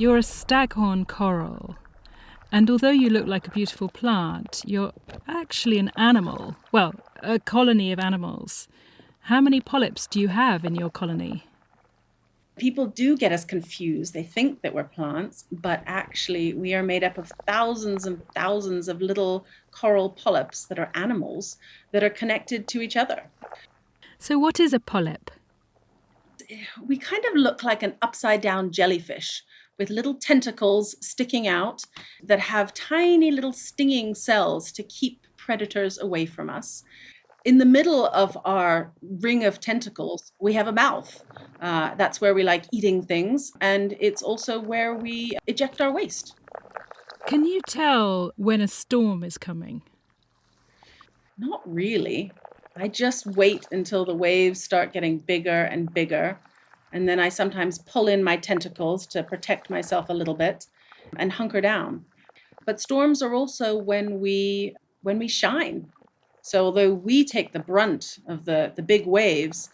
You're a staghorn coral, and although you look like a beautiful plant, you're actually an animal. Well, a colony of animals. How many polyps do you have in your colony? People do get us confused. They think that we're plants, but actually we are made up of thousands and thousands of little coral polyps that are animals that are connected to each other. So what is a polyp? We kind of look like an upside down jellyfish with little tentacles sticking out that have tiny little stinging cells to keep predators away from us. In the middle of our ring of tentacles, we have a mouth. That's where we like eating things, and it's also where we eject our waste. Can you tell when a storm is coming? Not really. I just wait until the waves start getting bigger and bigger. And then I sometimes pull in my tentacles to protect myself a little bit and hunker down. But storms are also when we shine. So although we take the brunt of the big waves,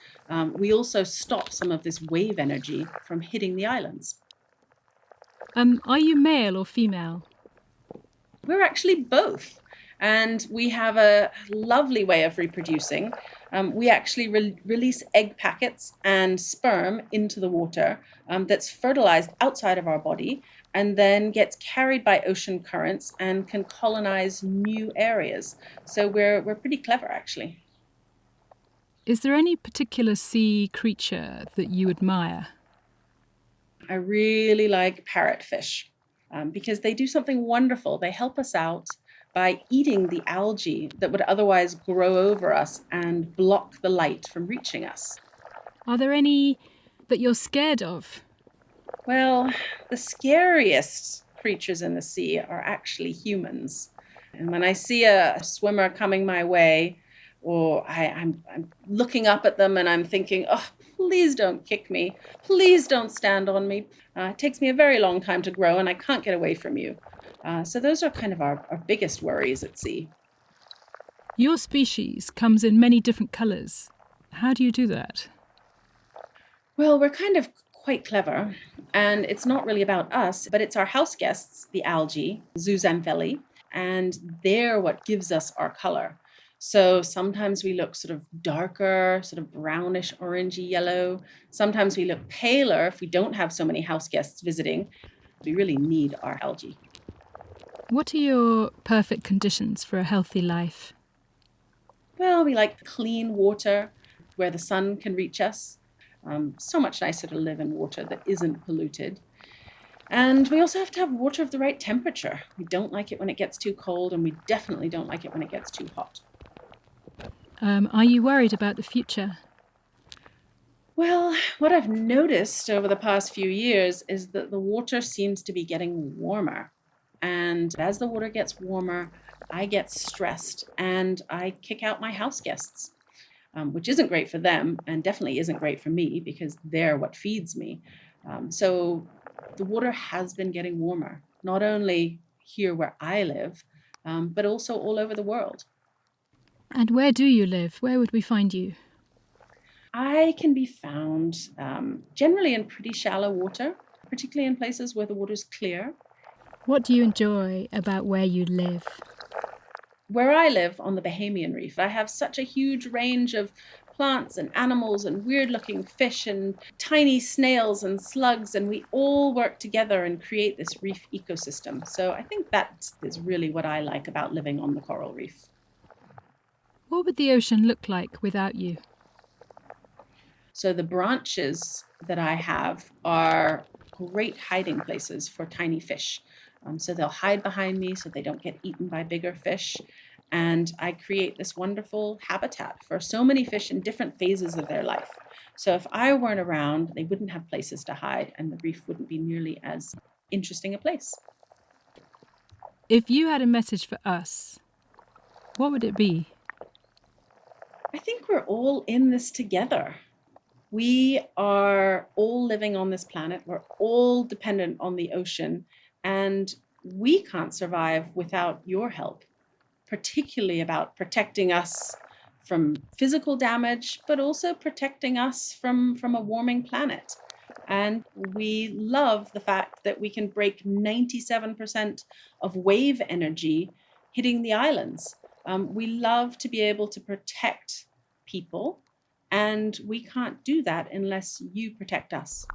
we also stop some of this wave energy from hitting the islands. Are you male or female? We're actually both. And we have a lovely way of reproducing. We actually release egg packets and sperm into the water that's fertilized outside of our body and then gets carried by ocean currents and can colonize new areas. So we're pretty clever, actually. Is there any particular sea creature that you admire? I really like parrotfish because they do something wonderful. They help us out by eating the algae that would otherwise grow over us and block the light from reaching us. Are there any that you're scared of? Well, the scariest creatures in the sea are actually humans. And when I see a swimmer coming my way, or I'm looking up at them and I'm thinking, oh, please don't kick me. Please don't stand on me. It takes me a very long time to grow and I can't get away from you. So those are kind of our biggest worries at sea. Your species comes in many different colours. How do you do that? Well, we're kind of quite clever, and it's not really about us, but it's our house guests, the algae, zooxanthellae, and they're what gives us our color. So sometimes we look sort of darker, sort of brownish, orangey yellow. Sometimes we look paler if we don't have so many house guests visiting. We really need our algae. What are your perfect conditions for a healthy life? Well, we like clean water where the sun can reach us. So much nicer to live in water that isn't polluted. And we also have to have water of the right temperature. We don't like it when it gets too cold, and we definitely don't like it when it gets too hot. Are you worried about the future? Well, what I've noticed over the past few years is that the water seems to be getting warmer. And as the water gets warmer, I get stressed and I kick out my house guests, which isn't great for them and definitely isn't great for me because they're what feeds me. So the water has been getting warmer, not only here where I live, but also all over the world. And where do you live? Where would we find you? I can be found generally in pretty shallow water, particularly in places where the water's clear. What do you enjoy about where you live? Where I live on the Bahamian Reef, I have such a huge range of plants and animals and weird looking fish and tiny snails and slugs, and we all work together and create this reef ecosystem. So I think that is really what I like about living on the coral reef. What would the ocean look like without you? So the branches that I have are great hiding places for tiny fish. So they'll hide behind me so they don't get eaten by bigger fish. And I create this wonderful habitat for so many fish in different phases of their life. So if I weren't around, they wouldn't have places to hide and the reef wouldn't be nearly as interesting a place. If you had a message for us, what would it be? I think we're all in this together. We are all living on this planet. We're all dependent on the ocean, and we can't survive without your help, particularly about protecting us from physical damage, but also protecting us from a warming planet. And we love the fact that we can break 97% of wave energy hitting the islands. We love to be able to protect people, and we can't do that unless you protect us.